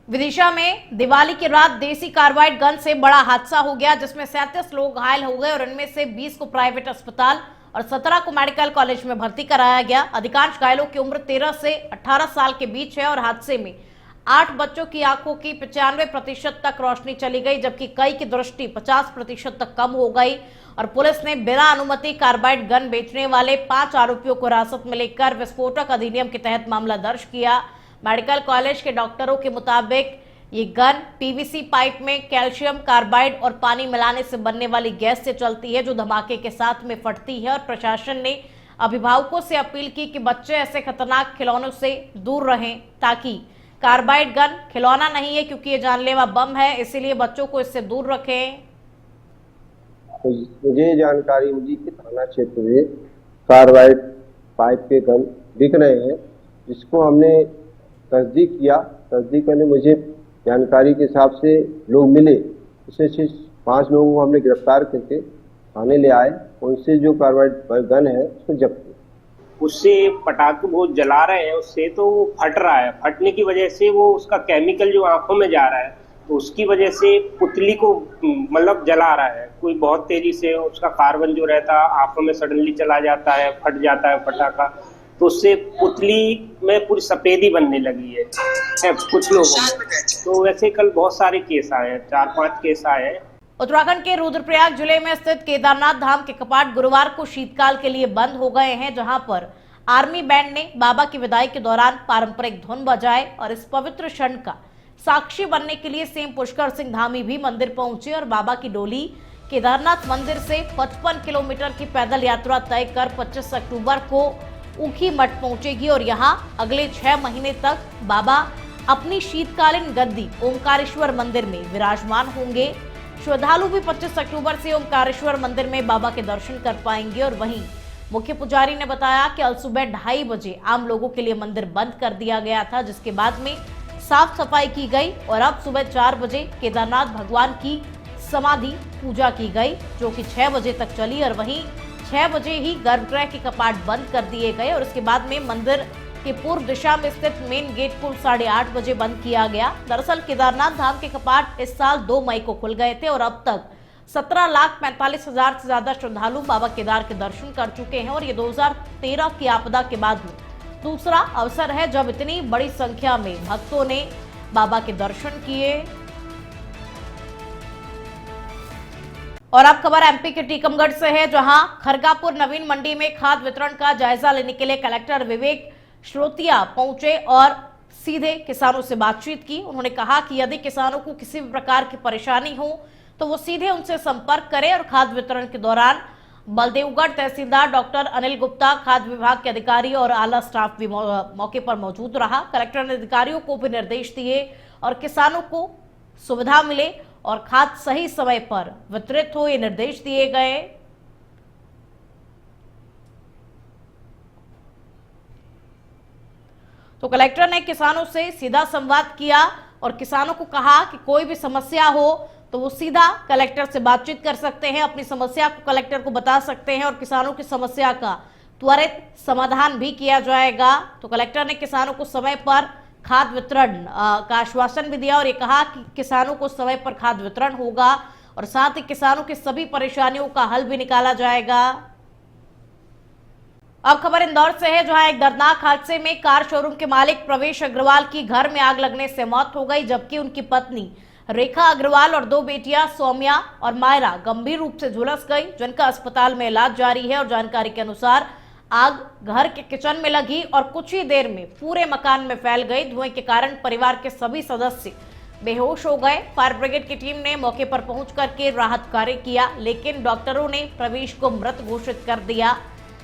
विदिशा में दिवाली की रात देसी कार्बाइड गन से बड़ा हादसा हो गया, जिसमें 37 लोग घायल हो गए और इनमें से 20 को प्राइवेट अस्पताल और 17 को मेडिकल कॉलेज में भर्ती कराया गया। अधिकांश घायलों की उम्र 13 से 18 साल के बीच है और हादसे में 8 बच्चों की आंखों की 95% तक रोशनी चली गई, जबकि कई की दृष्टि 50% तक कम हो गई। और पुलिस ने बिना अनुमति कार्बाइड गन बेचने वाले 5 आरोपियों को हिरासत में लेकर विस्फोटक अधिनियम के तहत मामला दर्ज किया। मेडिकल कॉलेज के डॉक्टरों के मुताबिक ये गन पीवीसी पाइप में कैल्शियम कार्बाइड और पानी मिलाने से बनने वाली गैस से चलती है, जो धमाके के साथ में फटती है। और प्रशासन ने अभिभावकों से अपील की कि बच्चे ऐसे खतरनाक खिलौनों से दूर रहें, ताकि कार्बाइड गन खिलौना नहीं है, क्योंकि ये जानलेवा बम है, इसीलिए बच्चों को इससे दूर रखें। तो मुझे जानकारी मिली कि थाना क्षेत्र में कार्बाइड पाइप के गन बिक रहे हैं, जिसको हमने तस्दीक किया। तस्दीक करने मुझे जानकारी के हिसाब से लोग मिले, उससे 5 लोगों को हमने गिरफ्तार करके थाने ले आए। उनसे जो कार्बाइड गन है उसको जब्त किया। उससे पटाखे बहुत जला रहे हैं, उससे तो वो फट रहा है। फटने की वजह से वो उसका केमिकल जो आंखों में जा रहा है, तो उसकी वजह से पुतली को मतलब जला रहा है। कोई बहुत तेजी से उसका कार्बन जो रहता है आंखों में सडनली चला जाता है, फट जाता है पटाखा, तो उससे पुतली में पूरी सफेदी बनने लगी है कुछ लोगों में। तो वैसे कल बहुत सारे केस आए हैं, 4-5 केस आए हैं। उत्तराखंड के रुद्रप्रयाग जिले में स्थित केदारनाथ धाम के कपाट गुरुवार को शीतकाल के लिए बंद हो गए हैं, जहां पर आर्मी बैंड ने बाबा की विदाई के दौरान पारंपरिक धुन बजाए। और इस पवित्र क्षण का साक्षी बनने के लिए सीएम पुष्कर सिंह धामी भी मंदिर पहुंचे और बाबा की डोली केदारनाथ मंदिर से 55 किलोमीटर की पैदल यात्रा तय कर 25 अक्टूबर को ऊखी मठ पहुंचेगी। और यहां अगले 6 महीने तक बाबा अपनी शीतकालीन गद्दी ओमकारेश्वर मंदिर में विराजमान होंगे। श्रद्धालु भी 25 अक्टूबर से ओमकारेश्वर मंदिर में बाबा के दर्शन कर पाएंगे। और वहीं मुख्य पुजारी ने बताया कि कल सुबह 2:30 बजे आम लोगों के लिए मंदिर बंद कर दिया गया था, जिसके बाद में साफ सफाई की गई और अब सुबह 4 बजे केदारनाथ भगवान की समाधि पूजा की गई, जो कि 6 बजे तक चली। और वहीं 6 बजे ही गर्भगृह के कपाट बंद कर दिए गए और उसके बाद में मंदिर के पूर्व दिशा में स्थित मेन गेट को 8:30 बजे बंद किया गया। दरअसल केदारनाथ धाम के कपाट इस साल 2 मई को खुल गए थे और अब तक 17,45,000 से ज्यादा श्रद्धालु बाबा केदार के दर्शन कर चुके हैं। और ये 2013 की आपदा के बाद में दूसरा अवसर है जब इतनी बड़ी संख्या में भक्तों ने बाबा के दर्शन किए। और अब खबर एमपी के टीकमगढ़ से है, जहां खरगापुर नवीन मंडी में खाद वितरण का जायजा लेने के लिए कलेक्टर विवेक श्रोतिया पहुंचे और सीधे किसानों से बातचीत की। उन्होंने कहा कि यदि किसानों को किसी भी प्रकार की परेशानी हो तो वो सीधे उनसे संपर्क करें। और खाद वितरण के दौरान बलदेवगढ़ तहसीलदार डॉक्टर अनिल गुप्ता, खाद्य विभाग के अधिकारी और आला स्टाफ भी मौके पर मौजूद रहा। कलेक्टर ने अधिकारियों को भी निर्देश दिए और किसानों को सुविधा मिले और खाद सही समय पर वितरित हो, ये निर्देश दिए गए। तो कलेक्टर ने किसानों से सीधा संवाद किया और किसानों को कहा कि कोई भी समस्या हो तो वो सीधा कलेक्टर से बातचीत कर सकते हैं, अपनी समस्या को कलेक्टर को बता सकते हैं और किसानों की समस्या का त्वरित समाधान भी किया जाएगा। तो कलेक्टर ने किसानों को समय पर खाद वितरण का आश्वासन भी दिया और ये कहा कि किसानों को समय पर खाद वितरण होगा और साथ ही किसानों की सभी परेशानियों का हल भी निकाला जाएगा। अब खबर इंदौर से है, जहां एक दर्दनाक हादसे में कार शोरूम के मालिक प्रवेश अग्रवाल की घर में आग लगने से मौत हो गई, जबकि उनकी पत्नी रेखा अग्रवाल और 2 बेटियां सौम्या और मायरा गंभीर रूप से झुलस गई, जिनका अस्पताल में इलाज जारी है। और जानकारी के अनुसार आग घर के किचन में लगी और कुछ ही देर में पूरे मकान में फैल गई। धुएं के कारण परिवार के सभी सदस्य बेहोश हो गए। फायर ब्रिगेड की टीम ने मौके पर पहुंच करके राहत कार्य किया, लेकिन डॉक्टरों ने प्रवेश को मृत घोषित कर दिया।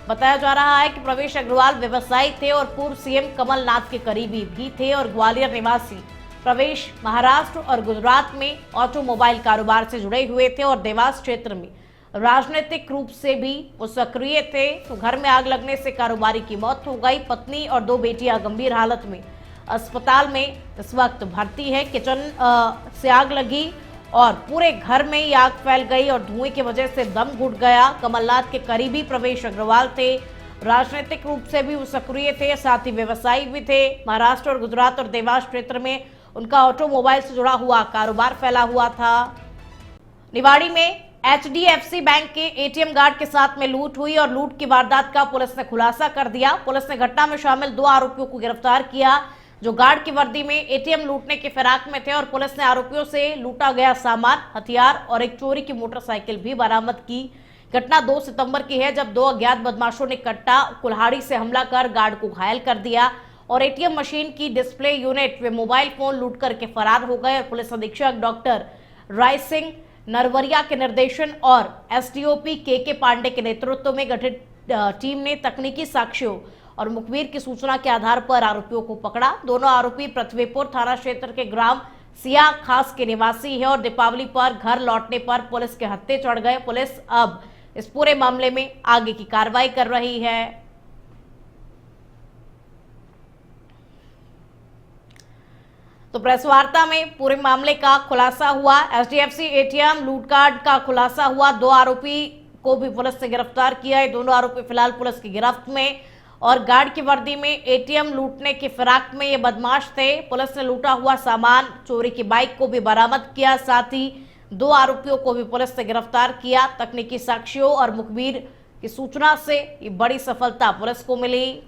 बताया जा रहा है कि प्रवेश अग्रवाल व्यवसायी थे और पूर्व सीएम कमलनाथ के करीबी भी थे। और ग्वालियर निवासी प्रवेश महाराष्ट्र और गुजरात में ऑटोमोबाइल कारोबार से जुड़े हुए थे और देवास क्षेत्र में राजनीतिक रूप से भी वो सक्रिय थे। तो घर में आग लगने से कारोबारी की मौत हो गई। पत्नी और 2 बेटियां गंभीर हालत में अस्पताल में इस वक्त भर्ती है। किचन से आग लगी और पूरे घर में ही आग फैल गई और धुएं की वजह से दम घुट गया। कमलनाथ के करीबी प्रवेश अग्रवाल थे, राजनीतिक रूप से भी वो सक्रिय थे, साथ ही व्यवसायी भी थे। महाराष्ट्र और गुजरात और देवास क्षेत्र में उनका ऑटोमोबाइल से जुड़ा हुआ कारोबार फैला हुआ था। निवाड़ी में HDFC बैंक के ATM गार्ड के साथ में लूट हुई और लूट की वारदात का पुलिस ने खुलासा कर दिया। पुलिस ने घटना में शामिल 2 आरोपियों को गिरफ्तार किया जो गार्ड की वर्दी में ATM लूटने के फिराक में थे और पुलिस ने आरोपियों से लूटा गया सामान, हथियार और एक चोरी की मोटरसाइकिल भी बरामद की। घटना 2 सितंबर की है जब 2 अज्ञात बदमाशों ने कट्टा कुल्हाड़ी से हमला कर गार्ड को घायल कर दिया और ATM मशीन की डिस्प्ले यूनिट व मोबाइल फोन लूट करके फरार हो गए। और पुलिस अधीक्षक डॉक्टर राय सिंह नरवरिया के निर्देशन और SDOP के पांडे के नेतृत्व में गठित टीम ने तकनीकी साक्ष्यों और मुखबिर की सूचना के आधार पर आरोपियों को पकड़ा। दोनों आरोपी पृथ्वीपुर थाना क्षेत्र के ग्राम सिया खास के निवासी है और दीपावली पर घर लौटने पर पुलिस के हत्थे चढ़ गए। पुलिस अब इस पूरे मामले में आगे की कार्रवाई कर रही है। तो प्रेस वार्ता में पूरे मामले का खुलासा हुआ। HDFC ATM लूटकांड का खुलासा हुआ। 2 आरोपी को भी पुलिस ने गिरफ्तार किया है। दोनों आरोपी फिलहाल पुलिस की गिरफ्त में और गार्ड की वर्दी में ATM लूटने के फिराक में ये बदमाश थे। पुलिस ने लूटा हुआ सामान, चोरी की बाइक को भी बरामद किया। साथ ही 2 आरोपियों को भी पुलिस ने गिरफ्तार किया। तकनीकी साक्ष्यों और मुखबिर की सूचना से ये बड़ी सफलता पुलिस को मिली।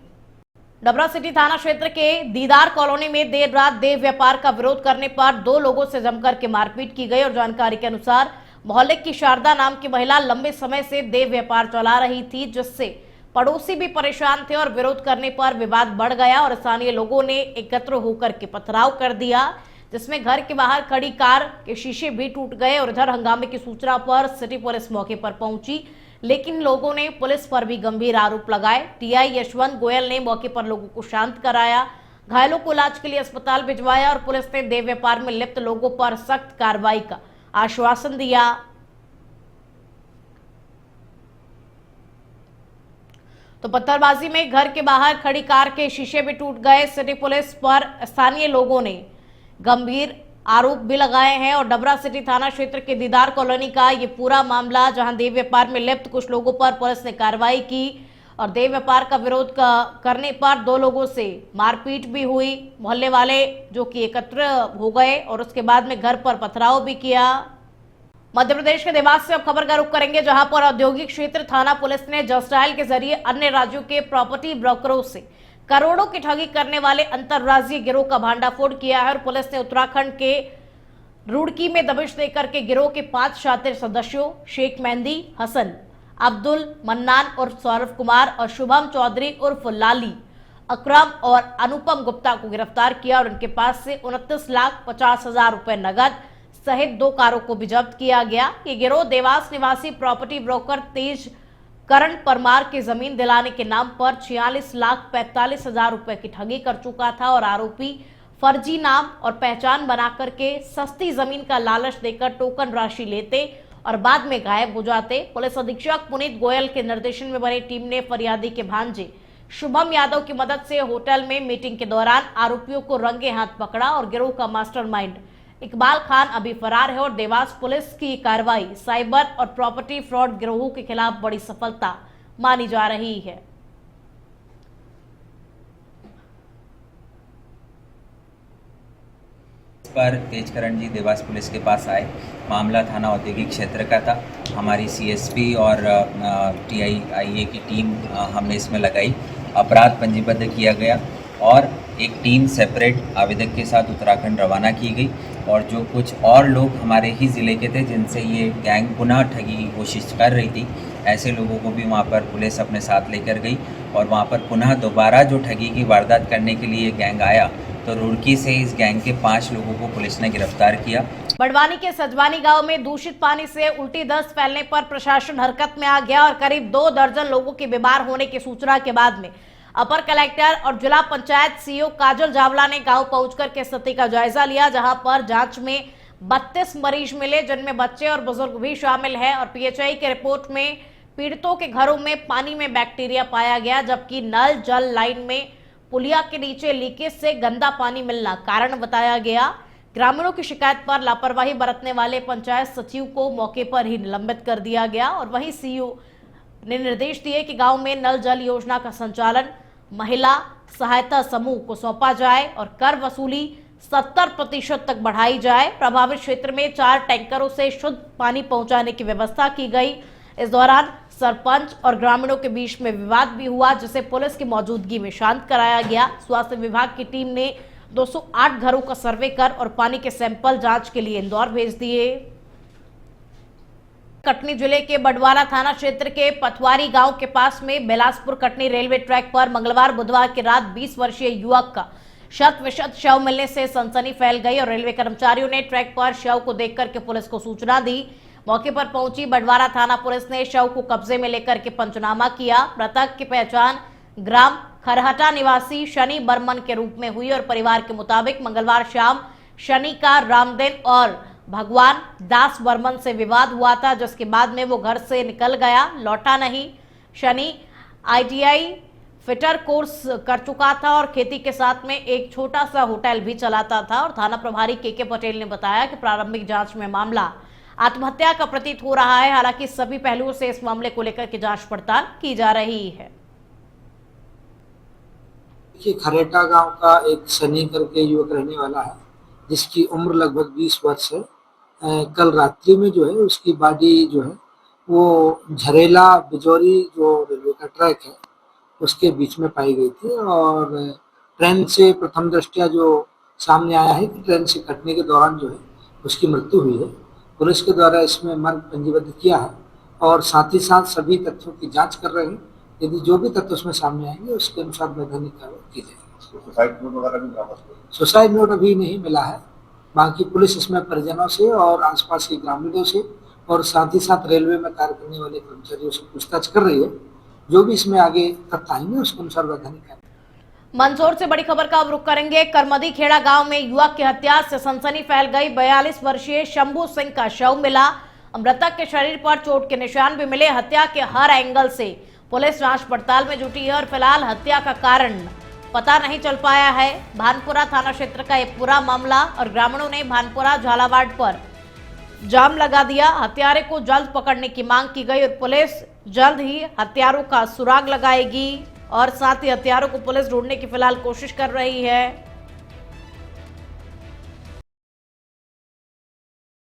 डबरा सिटी थाना क्षेत्र के दीदार कॉलोनी में देर रात देह व्यापार का विरोध करने पर 2 लोगों से जमकर के मारपीट की गई और जानकारी के अनुसार मोहल्ले की शारदा नाम की महिला लंबे समय से देह व्यापार चला रही थी, जिससे पड़ोसी भी परेशान थे और विरोध करने पर विवाद बढ़ गया और स्थानीय लोगों ने एकत्र होकर के पथराव कर दिया, जिसमें घर के बाहर खड़ी कार के शीशे भी टूट गए। और इधर हंगामे की सूचना पर सिटी पुलिस मौके पर पहुंची, लेकिन लोगों ने पुलिस पर भी गंभीर आरोप लगाए। TI यशवंत गोयल ने मौके पर लोगों को शांत कराया, घायलों को इलाज के लिए अस्पताल भिजवाया और पुलिस ने देह व्यापार में लिप्त लोगों पर सख्त कार्रवाई का आश्वासन दिया। तो पत्थरबाजी में घर के बाहर खड़ी कार के शीशे भी टूट गए। सिटी पुलिस पर स्थानीय लोगों ने गंभीर आरोप भी लगाए हैं और डबरा सिटी थाना क्षेत्र के दीदार कॉलोनी का ये पूरा मामला, जहां देह व्यापार में लिप्त कुछ लोगों पर पुलिस ने कार्रवाई की और देह व्यापार का विरोध करने पर 2 लोगों से मारपीट भी हुई। मोहल्ले वाले जो कि एकत्र हो गए और उसके बाद में घर पर पथराव भी किया। मध्य प्रदेश के देवास से अब खबर का रुख करेंगे, जहां पर औद्योगिक क्षेत्र थाना पुलिस ने जस्ट डायल के जरिए अन्य राज्यों के प्रॉपर्टी ब्रोकरों से करोड़ों की ठगी करने वाले अंतर्राज्यीय गिरोह का भांडाफोड़ किया है और पुलिस ने उत्तराखंड के रुड़की में दबिश देकर के गिरोह के 5 शातिर सदस्यों शेख मेहंदी हसन, अब्दुल मन्नान उर्फ सौरभ कुमार और शुभम चौधरी उर्फ लाली, अकरम और अनुपम गुप्ता को गिरफ्तार किया और उनके पास से 29,50,000 रुपए नगद सहित 2 कारों को भी जब्त किया गया। ये गिरोह देवास निवासी प्रॉपर्टी ब्रोकर तेज करण परमार की जमीन दिलाने के नाम पर 46,45,000 रुपए की ठगी कर चुका था और आरोपी फर्जी नाम और पहचान बनाकर के सस्ती जमीन का लालच देकर टोकन राशि लेते और बाद में गायब हो जाते। पुलिस अधीक्षक पुनीत गोयल के निर्देशन में बनी टीम ने फरियादी के भांजे शुभम यादव की मदद से होटल में मीटिंग के दौरान आरोपियों को रंगे हाथ पकड़ा और गिरोह का मास्टरमाइंड इकबाल खान अभी फरार है और देवास पुलिस की कार्रवाई साइबर और प्रॉपर्टी फ्रॉड गिरोहों के खिलाफ बड़ी सफलता मानी जा रही है। इस पर तेजकरण जी देवास पुलिस के पास आए। मामला थाना औद्योगिक क्षेत्र का था। हमारी CSP और TIA की टीम हमने इसमें लगाई। अपराध पंजीबद्ध किया गया और एक टीम सेपरेट आवेदक के साथ उत्तराखंड रवाना की गई और जो कुछ और लोग हमारे ही ज़िले के थे जिनसे ये गैंग पुनः ठगी की कोशिश कर रही थी, ऐसे लोगों को भी वहाँ पर पुलिस अपने साथ लेकर गई और वहाँ पर पुनः दोबारा जो ठगी की वारदात करने के लिए गैंग आया तो रुड़की से इस गैंग के 5 लोगों को पुलिस ने गिरफ्तार किया। बड़वानी के सजवानी गांव में दूषित पानी से उल्टी दस्त फैलने पर प्रशासन हरकत में आ गया और करीब 2 दर्जन लोगों के बीमार होने की सूचना के बाद में अपर कलेक्टर और जिला पंचायत CO काजल जावला ने गांव पहुंचकर के स्थिति का जायजा लिया, जहां पर जांच में 32 मरीज मिले जिनमें बच्चे और बुजुर्ग भी शामिल हैं और PHI की रिपोर्ट में पीड़ितों के घरों में पानी में बैक्टीरिया पाया गया, जबकि नल जल लाइन में पुलिया के नीचे लीकेज से गंदा पानी मिलना कारण बताया गया। ग्रामीणों की शिकायत पर लापरवाही बरतने वाले पंचायत सचिव को मौके पर ही निलंबित कर दिया गया और वहीं CO ने निर्देश दिए कि गांव में नल जल योजना का संचालन महिला सहायता समूह को सौंपा जाए और कर वसूली 70% तक बढ़ाई जाए। प्रभावित क्षेत्र में 4 टैंकरों से शुद्ध पानी पहुंचाने की व्यवस्था की गई। इस दौरान सरपंच और ग्रामीणों के बीच में विवाद भी हुआ, जिसे पुलिस की मौजूदगी में शांत कराया गया। स्वास्थ्य विभाग की टीम ने 208 घरों का सर्वे कर और पानी के सैंपल जांच के लिए इंदौर भेज दिए। कटनी जिले के बडवारा थाना क्षेत्र के पथवारी गांव के पास में बिलासपुर कटनी रेलवे ट्रैक पर मंगलवार बुधवार की रात 20 वर्षीय युवक का शत विशत शव मिलने से सनसनी फैल गई और रेलवे कर्मचारियों ने ट्रैक पर शव को देखकर के पुलिस को सूचना दी। मौके पर पहुंची बडवारा थाना पुलिस ने शव को कब्जे में लेकर के पंचनामा किया। मृतक की पहचान ग्राम खरहटा निवासी शनि बर्मन के रूप में हुई और परिवार के मुताबिक मंगलवार शाम शनि का रामदेन और भगवान दास बर्मन से विवाद हुआ था, जिसके बाद में वो घर से निकल गया, लौटा नहीं। शनि ITI फिटर कोर्स कर चुका था और खेती के साथ में एक छोटा सा होटल भी चलाता था। और थाना प्रभारी KK पटेल ने बताया कि प्रारंभिक जांच में मामला आत्महत्या का प्रतीत हो रहा है। हालांकि सभी पहलुओं से इस मामले को लेकर के जांच पड़ताल की जा रही है। खरेटा गांव का एक शनि करके युवक रहने वाला है, जिसकी उम्र लगभग 20 वर्ष है। कल रात्रि में जो है उसकी बॉडी जो है वो झरेला बिजौरी जो रेलवे का ट्रैक है उसके बीच में पाई गई थी। और ट्रेन से प्रथम दृष्टया जो सामने आया है कि ट्रेन से कटने के दौरान जो है उसकी मृत्यु हुई है। पुलिस के द्वारा इसमें मर्ग पंजीबद्ध किया है और साथ ही साथ सभी तथ्यों की जांच कर रहे हैं। यदि जो भी तथ्य उसमें सामने आएंगे उसके अनुसार वैधानिक कार्रवाई की जाएगी। सुसाइड नोट वगैरह भी बरामद हुए? सुसाइड नोट अभी नहीं मिला है। बाकी पुलिस इसमें परिजनों से और आसपास के ग्रामीणों से और साथ ही साथ रेलवे में कार्य करने वाले कर्मचारियों से पूछताछ कर रही है। जो भी इसमें आगे तथ्य आएंगे उसके अनुसार वैधानिक कार्रवाई। मंदसौर से बड़ी खबर का अब रुख करेंगे। करमदी खेड़ा गांव में युवक की हत्या से सनसनी फैल गई। 42 वर्षीय शंभू सिंह का शव मिला। मृतक के शरीर पर चोट के निशान भी मिले। हत्या के हर एंगल से पुलिस जांच पड़ताल में जुटी है और फिलहाल हत्या का कारण पता नहीं चल पाया है। भानपुरा थाना क्षेत्र का यह पूरा मामला और ग्रामीणों ने भानपुरा झालावाड़ पर जाम लगा दिया। हत्यारे को जल्द पकड़ने की मांग की गई और पुलिस जल्द ही हत्यारों का सुराग लगाएगी और साथ ही हत्यारों को पुलिस ढूंढने की फिलहाल कोशिश कर रही है।